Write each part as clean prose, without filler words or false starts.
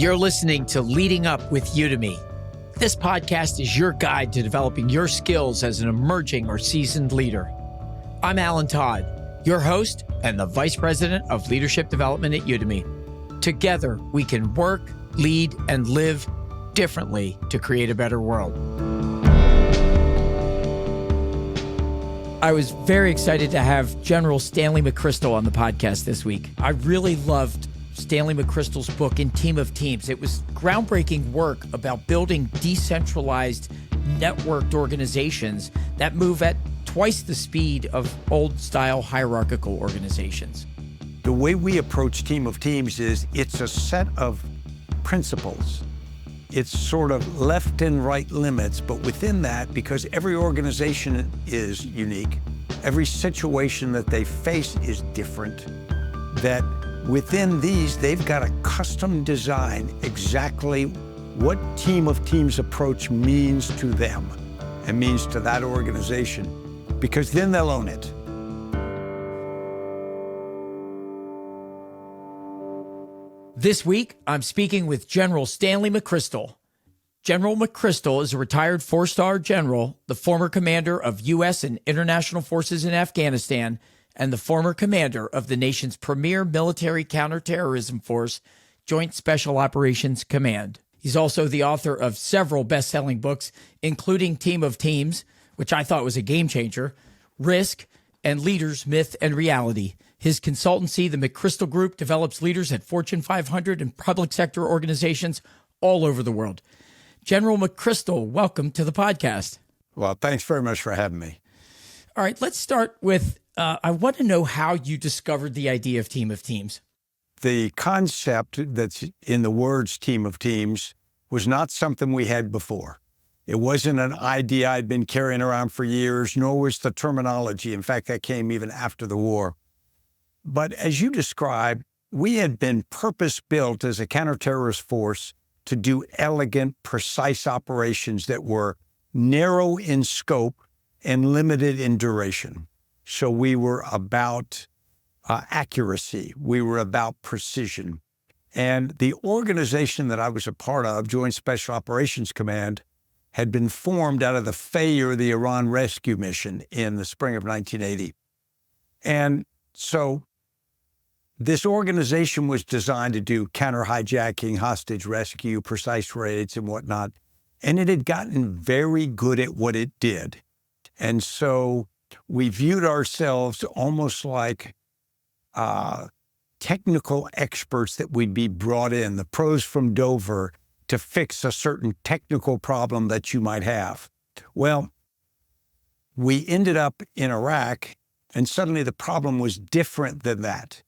You're listening to Leading Up with Udemy. This podcast is your guide to developing your skills as an emerging or seasoned leader. I'm Alan Todd, your host and the Vice President of Leadership Development at Udemy. Together, we can work, lead, and live differently to create a better world. I was very excited to have General Stanley McChrystal on the podcast this week. I really loved Stanley McChrystal's book, In Team of Teams. It was groundbreaking work about building decentralized, networked organizations that move at twice the speed of old-style hierarchical organizations. The way we approach Team of Teams is it's a set of principles. It's sort of left and right limits, but within that, because every organization is unique, every situation that they face is different, that within these, they've got a custom design exactly what Team of Teams approach means to them and means to that organization, because then they'll own it. This week, I'm speaking with General Stanley McChrystal. General McChrystal is a retired four-star general, the former commander of U.S. and international forces in Afghanistan, and the former commander of the nation's premier military counterterrorism force, Joint Special Operations Command. He's also the author of several best-selling books, including Team of Teams, which I thought was a game changer, Risk, and Leaders, Myth, and Reality. His consultancy, the McChrystal Group, develops leaders at Fortune 500 and public sector organizations all over the world. General McChrystal, welcome to the podcast. Well, thanks very much for having me. All right, let's start with, I want to know how you discovered the idea of Team of Teams. The concept that's in the words Team of Teams was not something we had before. It wasn't an idea I'd been carrying around for years, nor was the terminology. In fact, that came even after the war. But as you described, we had been purpose-built as a counterterrorist force to do elegant, precise operations that were narrow in scope and limited in duration. So we were about accuracy. We were about precision. And the organization that I was a part of, Joint Special Operations Command, had been formed out of the failure of the Iran rescue mission in the spring of 1980. And so this organization was designed to do counter-hijacking, hostage rescue, precise raids, and whatnot. And it had gotten very good at what it did. And so we viewed ourselves almost like technical experts that would be brought in, the pros from Dover, to fix a certain technical problem that you might have. Well, we ended up in Iraq, and suddenly the problem was different than that.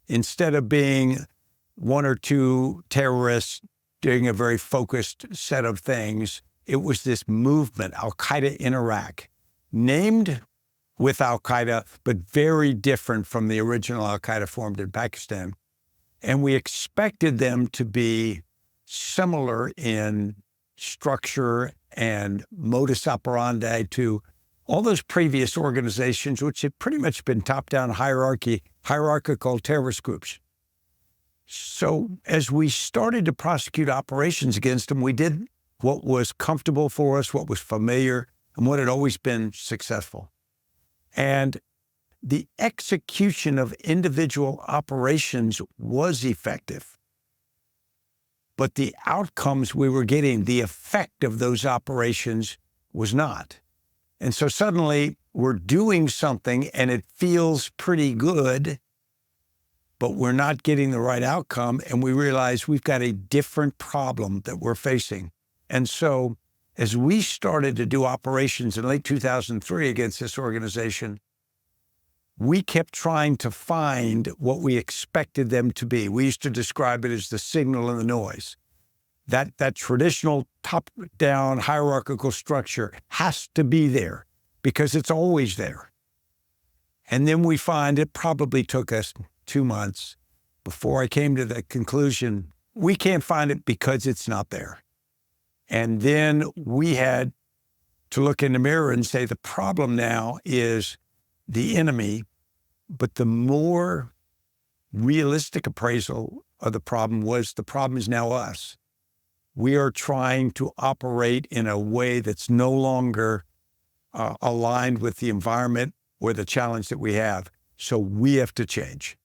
Instead of being one or two terrorists doing a very focused set of things, it was this movement, Al-Qaeda in Iraq, named with Al-Qaeda, but very different from the original Al-Qaeda formed in Pakistan. And we expected them to be similar in structure and modus operandi to all those previous organizations, which had pretty much been top-down hierarchical terrorist groups. So as we started to prosecute operations against them, we did what was comfortable for us, what was familiar, and what had always been successful. And the execution of individual operations was effective. But the outcomes we were getting, the effect of those operations was not. And so suddenly we're doing something and it feels pretty good, but we're not getting the right outcome. And we realize we've got a different problem that we're facing. And so as we started to do operations in late 2003 against this organization, we kept trying to find what we expected them to be. We used to describe it as the signal and the noise. That traditional top-down hierarchical structure has to be there because it's always there. And then we find it probably took us 2 months before I came to the conclusion, we can't find it because it's not there. And then we had to look in the mirror and say, the problem now is the enemy, but the more realistic appraisal of the problem was the problem is now us. We are trying to operate in a way that's no longer aligned with the environment or the challenge that we have. So we have to change.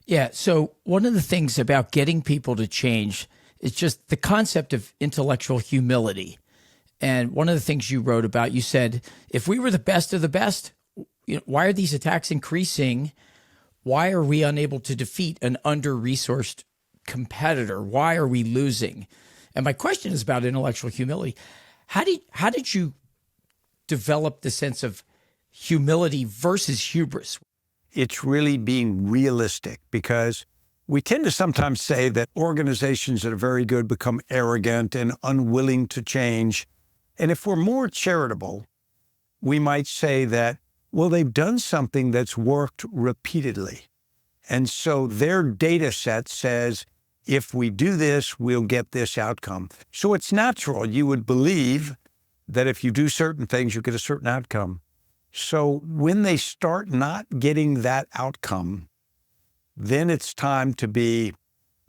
Yeah. So one of the things about getting people to change is just the concept of intellectual humility. And one of the things you wrote about, you said, if we were the best of the best, why are these attacks increasing? Why are we unable to defeat an under-resourced competitor? Why are we losing? And my question is about intellectual humility. How did you develop the sense of humility versus hubris? It's really being realistic, because we tend to sometimes say that organizations that are very good become arrogant and unwilling to change. And if we're more charitable, we might say that, well, they've done something that's worked repeatedly. And so their data set says, if we do this, we'll get this outcome. So it's natural. You would believe that if you do certain things, you get a certain outcome. So when they start not getting that outcome, then it's time to be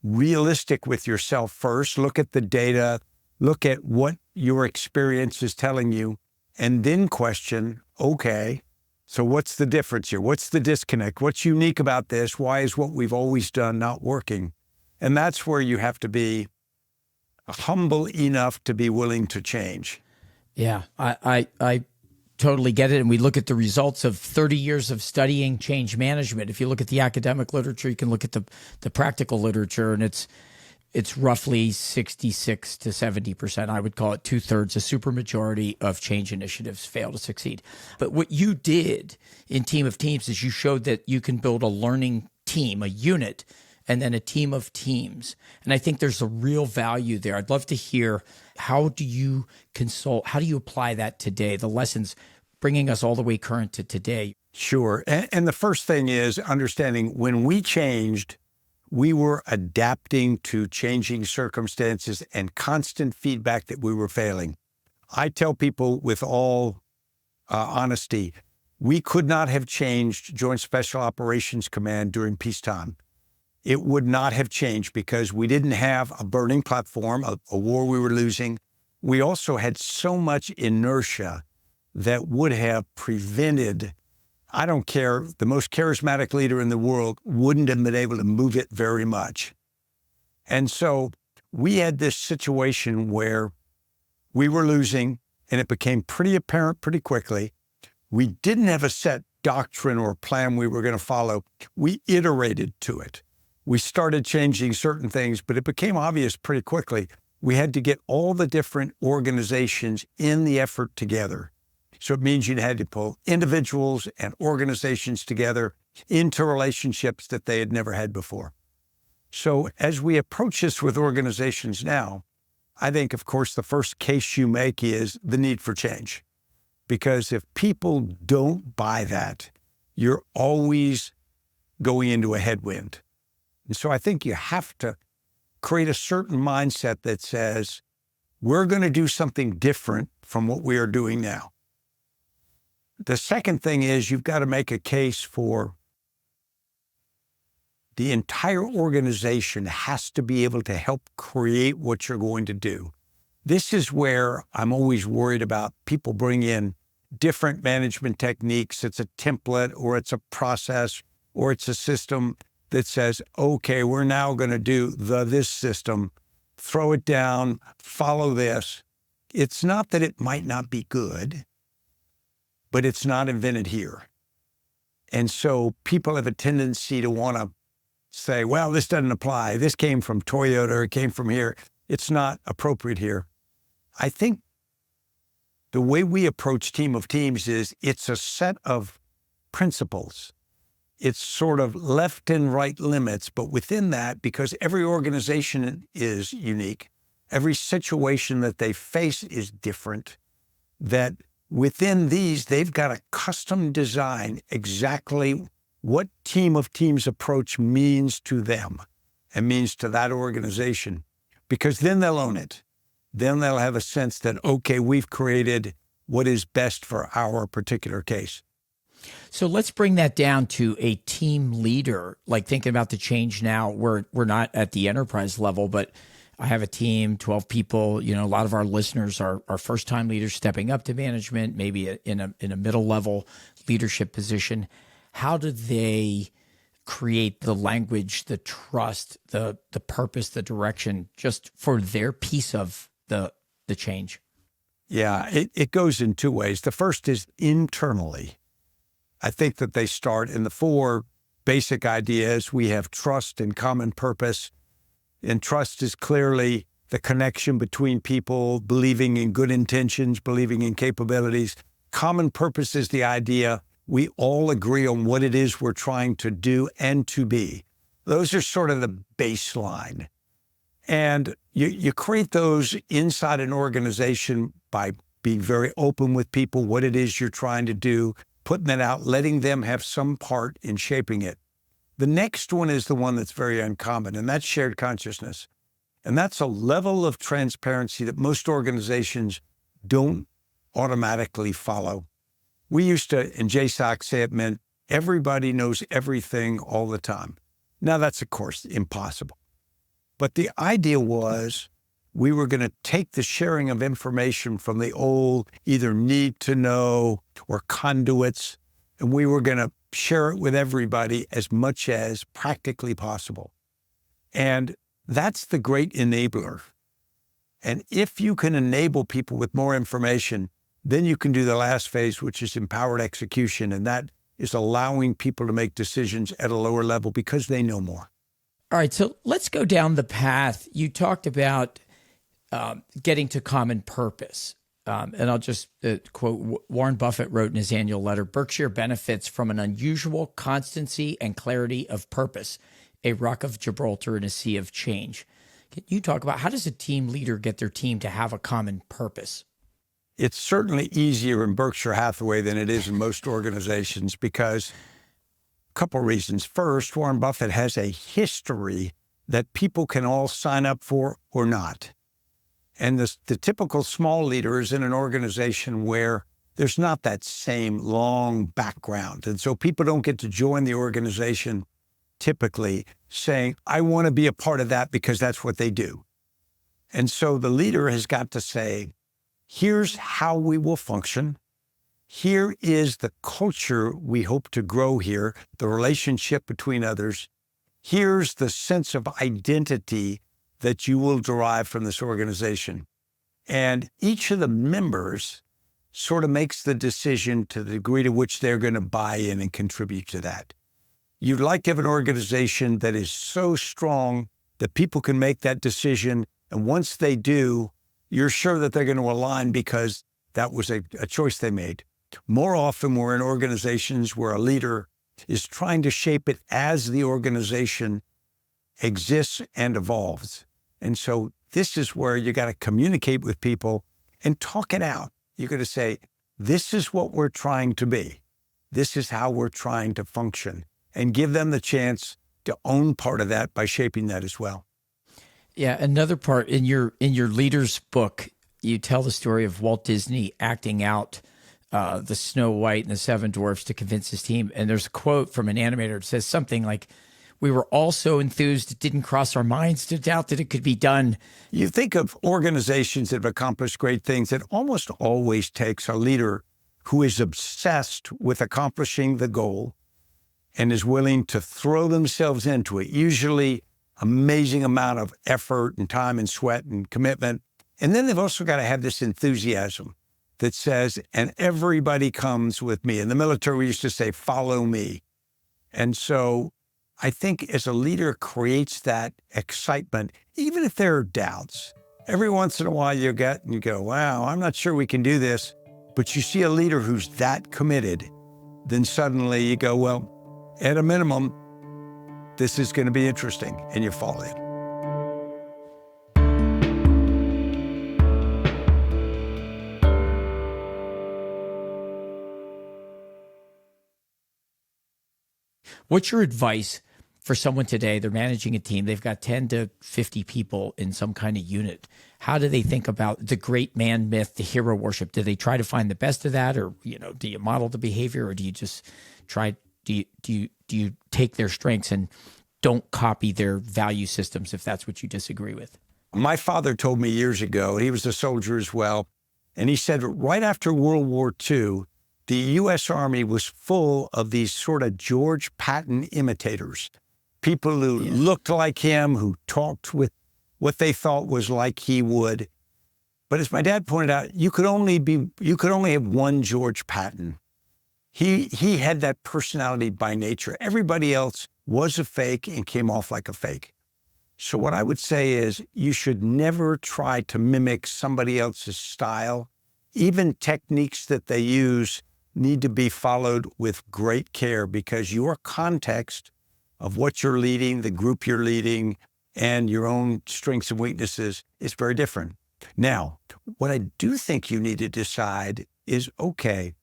realistic with yourself first. Look at the data, look at what your experience is telling you, and then question, okay, so what's the difference here? What's the disconnect? What's unique about this? Why is what we've always done not working? And that's where you have to be humble enough to be willing to change. Yeah, I totally get it. And we look at the results of 30 years of studying change management. If you look at the academic literature, you can look at the practical literature, and it's roughly 66 to 70%. I would call it 2/3. A supermajority of change initiatives fail to succeed. But what you did in Team of Teams is you showed that you can build a learning team, a unit, and then a team of teams. And I think there's a real value there. I'd love to hear, how do you consult? How do you apply that today? The lessons bringing us all the way current to today. Sure. And the first thing is understanding when we changed, we were adapting to changing circumstances and constant feedback that we were failing. I tell people with all honesty, we could not have changed Joint Special Operations Command during peacetime. It would not have changed because we didn't have a burning platform, a war we were losing. We also had so much inertia that would have prevented, I don't care, the most charismatic leader in the world wouldn't have been able to move it very much. And so we had this situation where we were losing, and it became pretty apparent pretty quickly. We didn't have a set doctrine or plan we were going to follow. We iterated to it. We started changing certain things, but it became obvious pretty quickly. We had to get all the different organizations in the effort together. So it means you had to pull individuals and organizations together into relationships that they had never had before. So as we approach this with organizations now, I think, of course, the first case you make is the need for change. Because if people don't buy that, you're always going into a headwind. And so I think you have to create a certain mindset that says, we're going to do something different from what we are doing now. The second thing is you've got to make a case for the entire organization has to be able to help create what you're going to do. This is where I'm always worried about people bring in different management techniques. It's a template, or it's a process, or it's a system that says, okay, we're now going to do this system, throw it down, follow this. It's not that it might not be good, but it's not invented here. And so people have a tendency to want to say, well, this doesn't apply. This came from Toyota, or it came from here. It's not appropriate here. I think the way we approach Team of Teams is it's a set of principles. It's sort of left and right limits, but within that, because every organization is unique, every situation that they face is different, that within these, they've got a custom design exactly what Team of Teams approach means to them and means to that organization, because then they'll own it. Then they'll have a sense that, okay, we've created what is best for our particular case. So let's bring that down to a team leader, like thinking about the change now. We're not at the enterprise level, but I have a team, 12 people. You know, a lot of our listeners are first-time leaders stepping up to management, maybe in a middle level leadership position. How do they create the language, the trust, the purpose, the direction, just for their piece of the change? Yeah, it goes in two ways. The first is internally. I think that they start in the four basic ideas. We have trust and common purpose. And trust is clearly the connection between people, believing in good intentions, believing in capabilities. Common purpose is the idea we all agree on what it is we're trying to do and to be. Those are sort of the baseline. And you create those inside an organization by being very open with people, what it is you're trying to do, putting that out, letting them have some part in shaping it. The next one is the one that's very uncommon, and that's shared consciousness. And that's a level of transparency that most organizations don't automatically follow. We used to, in JSOC, say it meant everybody knows everything all the time. Now that's, of course, impossible. But the idea was we were going to take the sharing of information from the old either need to know or conduits, and we were going to share it with everybody as much as practically possible. And that's the great enabler. And if you can enable people with more information, then you can do the last phase, which is empowered execution. And that is allowing people to make decisions at a lower level because they know more. All right, so let's go down the path. You talked about getting to common purpose. And I'll just quote, Warren Buffett wrote in his annual letter, Berkshire benefits from an unusual constancy and clarity of purpose, a rock of Gibraltar in a sea of change. Can you talk about how does a team leader get their team to have a common purpose? It's certainly easier in Berkshire Hathaway than it is in most organizations because a couple of reasons. First, Warren Buffett has a history that people can all sign up for or not. And the typical small leader is in an organization where there's not that same long background. And so people don't get to join the organization typically saying, I want to be a part of that because that's what they do. And so the leader has got to say, here's how we will function. Here is the culture we hope to grow here, the relationship between others. Here's the sense of identity that you will derive from this organization. And each of the members sort of makes the decision to the degree to which they're going to buy in and contribute to that. You'd like to have an organization that is so strong that people can make that decision. And once they do, you're sure that they're going to align because that was a choice they made. More often, we're in organizations where a leader is trying to shape it as the organization exists and evolves. And so this is where you got to communicate with people and talk it out. You're going to say, this is what we're trying to be. This is how we're trying to function, and give them the chance to own part of that by shaping that as well. Yeah, another part in your leader's book, you tell the story of Walt Disney acting out the Snow White and the Seven Dwarfs to convince his team. And there's a quote from an animator that says something like, we were all so enthused it didn't cross our minds to doubt that it could be done. You think of organizations that have accomplished great things. It almost always takes a leader who is obsessed with accomplishing the goal and is willing to throw themselves into it, usually amazing amount of effort and time and sweat and commitment. And then they've also got to have this enthusiasm that says, and everybody comes with me. In the military, we used to say, follow me. And so I think as a leader creates that excitement, even if there are doubts. Every once in a while you get and you go, wow, I'm not sure we can do this. But you see a leader who's that committed, then suddenly you go, well, at a minimum, this is going to be interesting, and you fall in. What's your advice for someone today, they're managing a team, they've got 10 to 50 people in some kind of unit. How do they think about the great man myth, the hero worship? Do they try to find the best of that, or do you model the behavior, or do you just try? Do you take their strengths and don't copy their value systems if that's what you disagree with? My father told me years ago, he was a soldier as well, and he said right after World War II, the U.S. Army was full of these sort of George Patton imitators, people who looked like him, who talked with what they thought was like he would. But as my dad pointed out, you could only have one George Patton. He had that personality by nature. Everybody else was a fake and came off like a fake. So what I would say is you should never try to mimic somebody else's style. Even techniques that they use need to be followed with great care, because your context of what you're leading, the group you're leading, and your own strengths and weaknesses is very different. Now, what I do think you need to decide is, okay,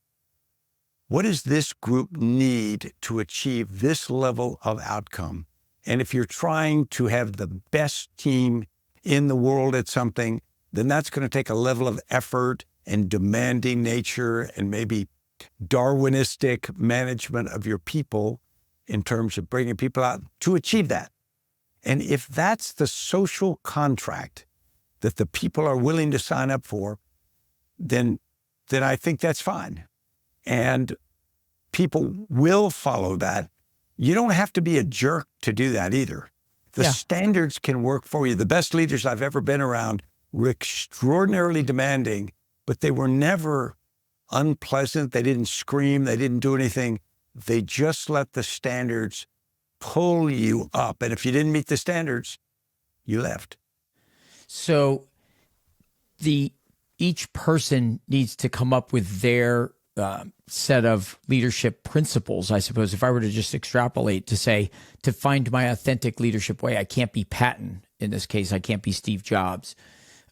what does this group need to achieve this level of outcome? And if you're trying to have the best team in the world at something, then that's going to take a level of effort and demanding nature and maybe Darwinistic management of your people in terms of bringing people out to achieve that. And if that's the social contract that the people are willing to sign up for, then I think that's fine. And people will follow that. You don't have to be a jerk to do that either. The standards can work for you. The best leaders I've ever been around were extraordinarily demanding, but they were never unpleasant. They didn't scream. They didn't do anything. They just let the standards pull you up. And if you didn't meet the standards, you left. So each person needs to come up with their set of leadership principles, I suppose. If I were to just extrapolate to say, to find my authentic leadership way, I can't be Patton. In this case, I can't be Steve Jobs,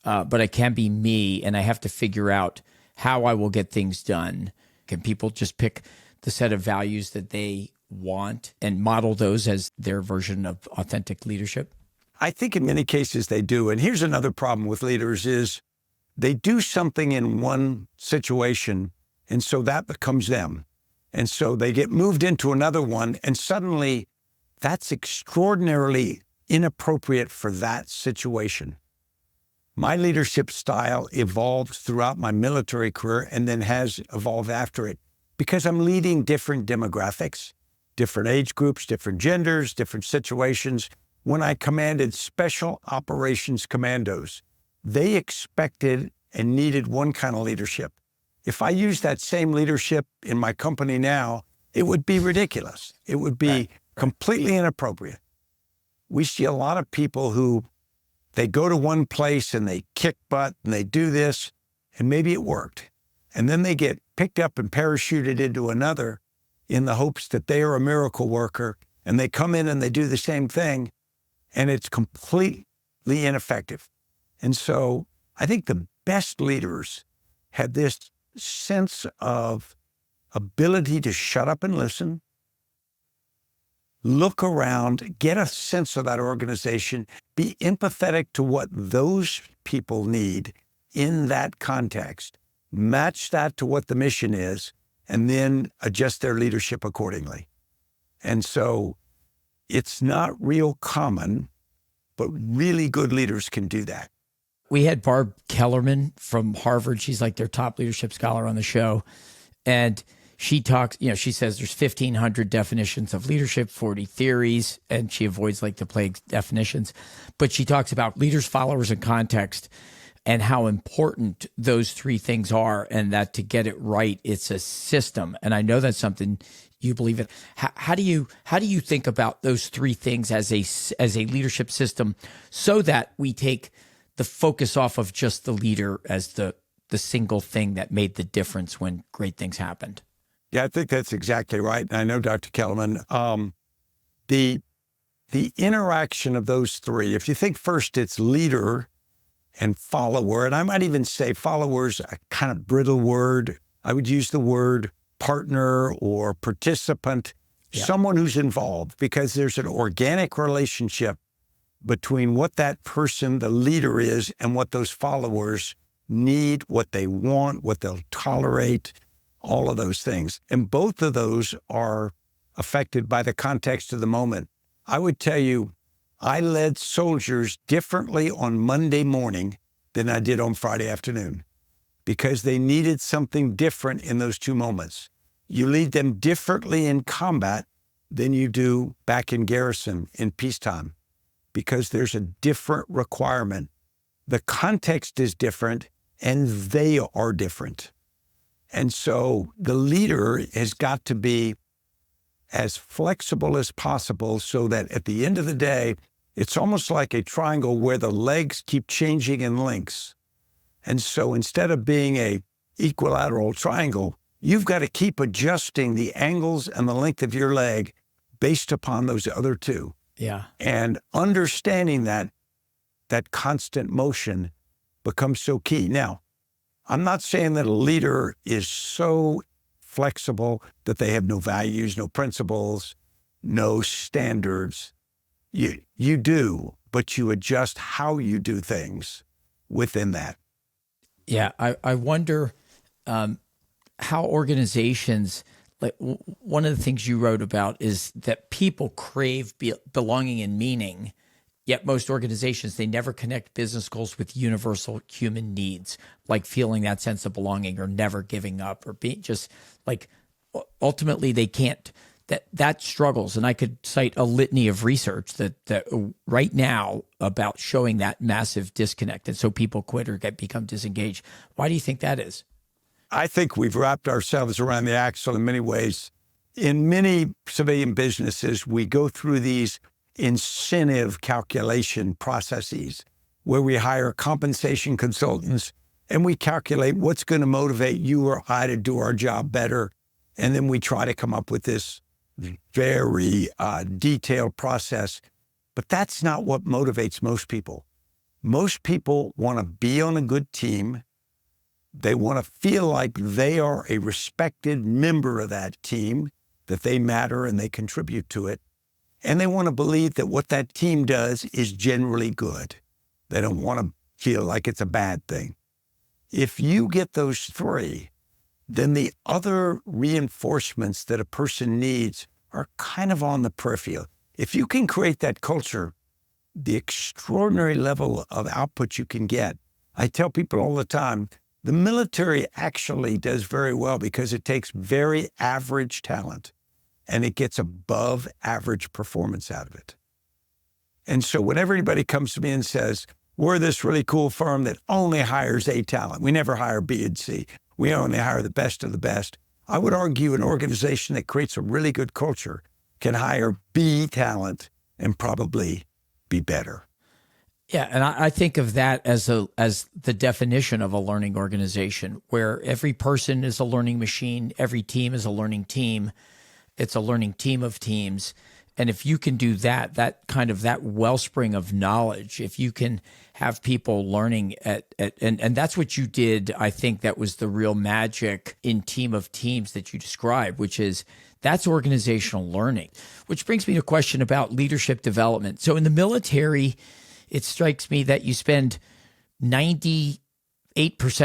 but I can be me, and I have to figure out how I will get things done. Can people just pick the set of values that they want and model those as their version of authentic leadership? I think in many cases they do. And here's another problem with leaders is they do something in one situation, and so that becomes them. And so they get moved into another one, and suddenly that's extraordinarily inappropriate for that situation. My leadership style evolved throughout my military career and then has evolved after it, because I'm leading different demographics, different age groups, different genders, different situations. When I commanded special operations commandos, they expected and needed one kind of leadership. If I used that same leadership in my company now, it would be ridiculous. It would be completely inappropriate. We see a lot of people who they go to one place and they kick butt and they do this, and maybe it worked. And then they get picked up and parachuted into another in the hopes that they are a miracle worker, and they come in and they do the same thing, and it's completely ineffective. And so I think the best leaders have this sense of ability to shut up and listen, look around, get a sense of that organization, be empathetic to what those people need in that context, match that to what the mission is, and then adjust their leadership accordingly. And so it's not real common, but really good leaders can do that. We had Barb Kellerman from Harvard. She's like their top leadership scholar on the show. And she talks, she says there's 1,500 definitions of leadership, 40 theories, and she avoids like the plague definitions. But she talks about leaders, followers, and context, and how important those three things are, and that to get it right, it's a system. And I know that's something you believe in. How do you think about those three things as a leadership system, so that we take the focus off of just the leader as the single thing that made the difference when great things happened? Yeah, I think that's exactly right. And I know Dr. Kellerman, the interaction of those three, if you think first it's leader and follower, and I might even say follower's a kind of brittle word. I would use the word partner or participant. Yeah. someone who's involved, because there's an organic relationship between what that person, the leader is, and what those followers need, what they want, what they'll tolerate, all of those things. And both of those are affected by the context of the moment. I would tell you, I led soldiers differently on Monday morning than I did on Friday afternoon because they needed something different in those two moments. You lead them differently in combat than you do back in garrison in peacetime because there's a different requirement. The context is different and they are different. And so the leader has got to be as flexible as possible so that at the end of the day, it's almost like a triangle where the legs keep changing in lengths. And so instead of being a equilateral triangle, you've got to keep adjusting the angles and the length of your leg based upon those other two. Yeah. And understanding that constant motion becomes so key. Now, I'm not saying that a leader is so flexible that they have no values, no principles, no standards. You do, but you adjust how you do things within that. Yeah. I wonder how organizations, like one of the things you wrote about is that people crave belonging and meaning, yet most organizations, they never connect business goals with universal human needs, like feeling that sense of belonging or never giving up or being just like, ultimately they can't, that struggles. And I could cite a litany of research that right now about showing that massive disconnect. And so people quit or become disengaged. Why do you think that is? I think we've wrapped ourselves around the axle in many ways. In many civilian businesses, we go through these incentive calculation processes where we hire compensation consultants and we calculate what's going to motivate you or I to do our job better. And then we try to come up with this very detailed process. But that's not what motivates most people. Most people want to be on a good team. They want to feel like they are a respected member of that team, that they matter and they contribute to it. And they want to believe that what that team does is generally good. They don't want to feel like it's a bad thing. If you get those three, then the other reinforcements that a person needs are kind of on the peripheral. If you can create that culture, the extraordinary level of output you can get. I tell people all the time, the military actually does very well because it takes very average talent and it gets above average performance out of it. And so whenever anybody comes to me and says, we're this really cool firm that only hires A talent, we never hire B and C, we only hire the best of the best, I would argue an organization that creates a really good culture can hire B talent and probably be better. Yeah, and I think of that as the definition of a learning organization, where every person is a learning machine, every team is a learning team. It's a learning team of teams. And if you can do that wellspring of knowledge, if you can have people learning and that's what you did, I think that was the real magic in Team of Teams that you described, which is that's organizational learning. Which brings me to a question about leadership development. So in the military, it strikes me that you spend 98%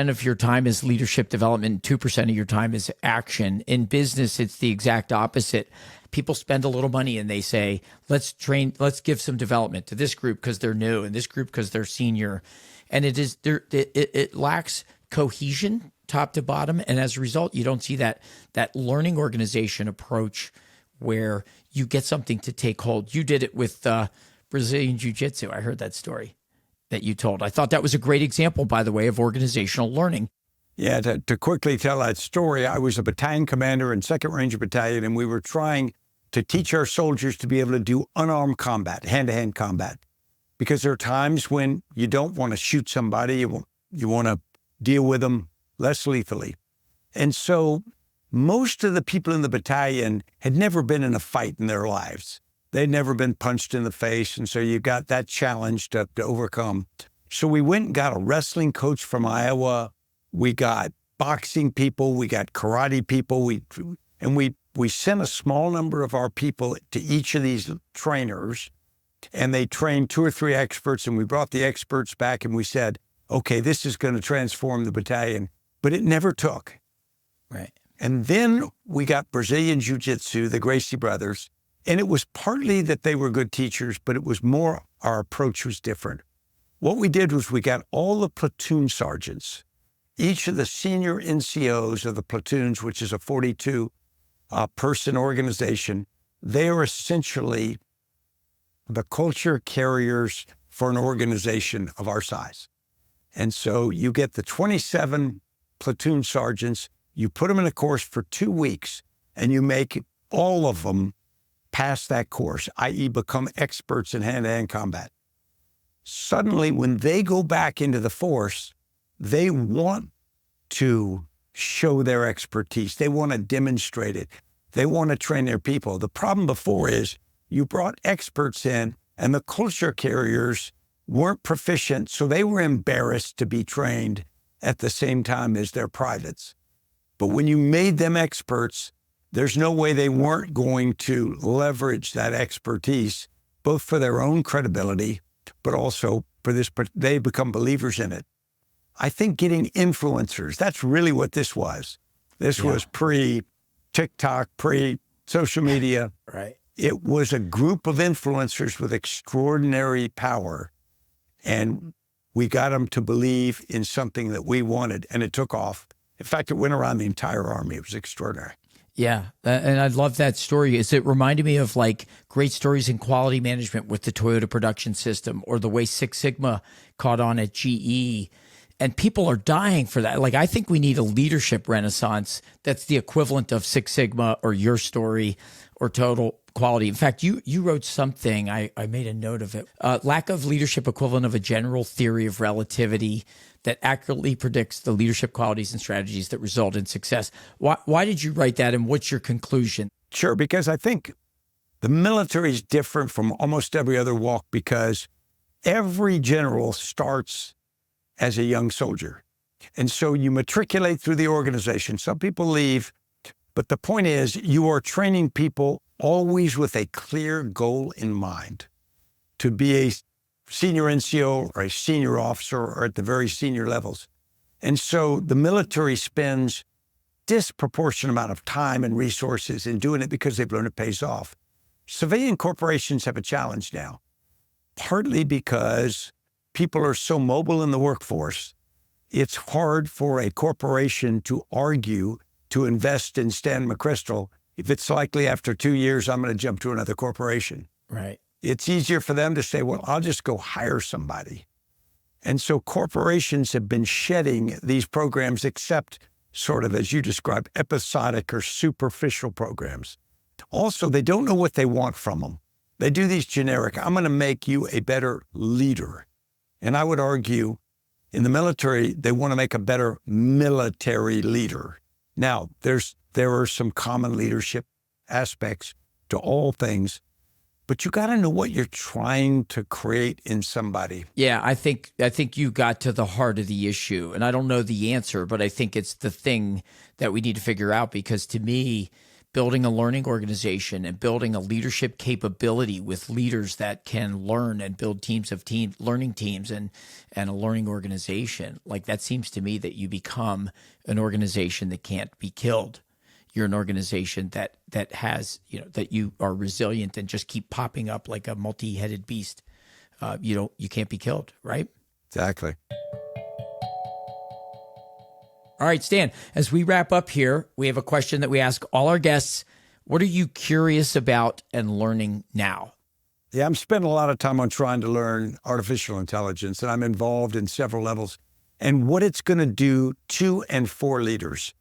of your time is leadership development, 2% of your time is action. In business, it's the exact opposite. People spend a little money and they say, let's give some development to this group because they're new and this group because they're senior. And it lacks cohesion top to bottom. And as a result, you don't see that learning organization approach where you get something to take hold. You did it with Brazilian Jiu-Jitsu. I heard that story that you told. I thought that was a great example, by the way, of organizational learning. Yeah, to quickly tell that story, I was a battalion commander in 2nd Ranger Battalion, and we were trying to teach our soldiers to be able to do unarmed combat, hand-to-hand combat. Because there are times when you don't want to shoot somebody, you want to deal with them less lethally. And so most of the people in the battalion had never been in a fight in their lives. They'd never been punched in the face, and so you got that challenge to overcome. So we went and got a wrestling coach from Iowa. We got boxing people. We got karate people. We we sent a small number of our people to each of these trainers, and they trained 2 or 3 experts, and we brought the experts back and we said, okay, this is going to transform the battalion, but it never took. Right. And then we got Brazilian Jiu-Jitsu, the Gracie brothers, and it was partly that they were good teachers, but it was more our approach was different. What we did was we got all the platoon sergeants, each of the senior NCOs of the platoons, which is a 42-person organization. They are essentially the culture carriers for an organization of our size. And so you get the 27 platoon sergeants, you put them in a course for 2 weeks, and you make all of them pass that course, i.e. become experts in hand-to-hand combat. Suddenly, when they go back into the force, they want to show their expertise. They want to demonstrate it. They want to train their people. The problem before is you brought experts in, and the culture carriers weren't proficient, so they were embarrassed to be trained at the same time as their privates. But when you made them experts, there's no way they weren't going to leverage that expertise, both for their own credibility, but also for this, they become believers in it. I think getting influencers, that's really what this was. This was pre-TikTok, pre-social media. Right. It was a group of influencers with extraordinary power. And we got them to believe in something that we wanted, and it took off. In fact, it went around the entire Army. It was extraordinary. Yeah, and I love that story. It reminded me of like great stories in quality management with the Toyota production system, or the way Six Sigma caught on at GE. And people are dying for that. Like, I think we need a leadership renaissance that's the equivalent of Six Sigma or your story or total quality. In fact, you wrote something, I made a note of it. Lack of leadership equivalent of a general theory of relativity that accurately predicts the leadership qualities and strategies that result in success. Why did you write that, and what's your conclusion? Sure, because I think the military is different from almost every other walk, because every general starts as a young soldier. And so you matriculate through the organization. Some people leave, but the point is you are training people always with a clear goal in mind, to be a senior NCO or a senior officer or at the very senior levels. And so the military spends disproportionate amount of time and resources in doing it because they've learned it pays off. Civilian corporations have a challenge now, partly because people are so mobile in the workforce. It's hard for a corporation to argue to invest in Stanley McChrystal if it's likely after 2 years I'm going to jump to another corporation. Right. It's easier for them to say, well, I'll just go hire somebody. And so corporations have been shedding these programs, except sort of, as you described, episodic or superficial programs. Also, they don't know what they want from them. They do these generic, I'm going to make you a better leader. And I would argue in the military, they want to make a better military leader. Now, there are some common leadership aspects to all things, but you got to know what you're trying to create in somebody. Yeah, I think you got to the heart of the issue, and I don't know the answer, but I think it's the thing that we need to figure out, because to me, building a learning organization and building a leadership capability with leaders that can learn and build learning teams and a learning organization, like that seems to me that you become an organization that can't be killed. You're an organization that has, that you are resilient and just keep popping up like a multi-headed beast. You can't be killed, right? Exactly. All right, Stan, as we wrap up here, we have a question that we ask all our guests. What are you curious about and learning now? Yeah, I'm spending a lot of time on trying to learn artificial intelligence, and I'm involved in several levels, and what it's going to do to and for leaders.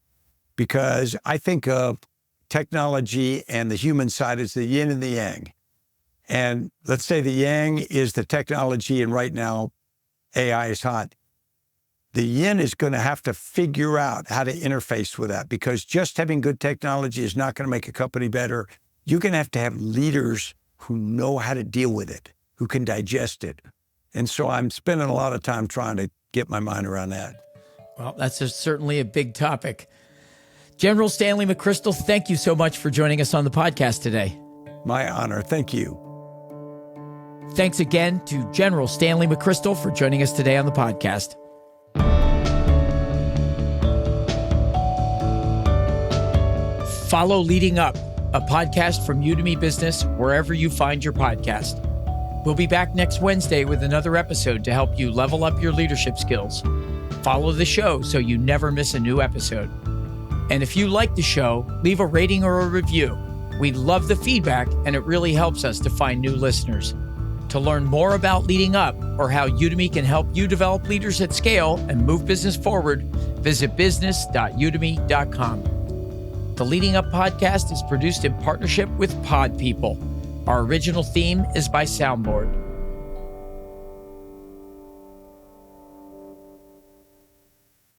Because I think of technology and the human side as the yin and the yang. And let's say the yang is the technology, and right now AI is hot. The yin is going to have to figure out how to interface with that, because just having good technology is not going to make a company better. You're going to have leaders who know how to deal with it, who can digest it. And so I'm spending a lot of time trying to get my mind around that. Well, that's certainly a big topic. General Stanley McChrystal, thank you so much for joining us on the podcast today. My honor. Thank you. Thanks again to General Stanley McChrystal for joining us today on the podcast. Follow Leading Up, a podcast from Udemy Business, wherever you find your podcast. We'll be back next Wednesday with another episode to help you level up your leadership skills. Follow the show so you never miss a new episode. And if you like the show, leave a rating or a review. We love the feedback, and it really helps us to find new listeners. To learn more about Leading Up or how Udemy can help you develop leaders at scale and move business forward, visit business.udemy.com. The Leading Up podcast is produced in partnership with Pod People. Our original theme is by Soundboard.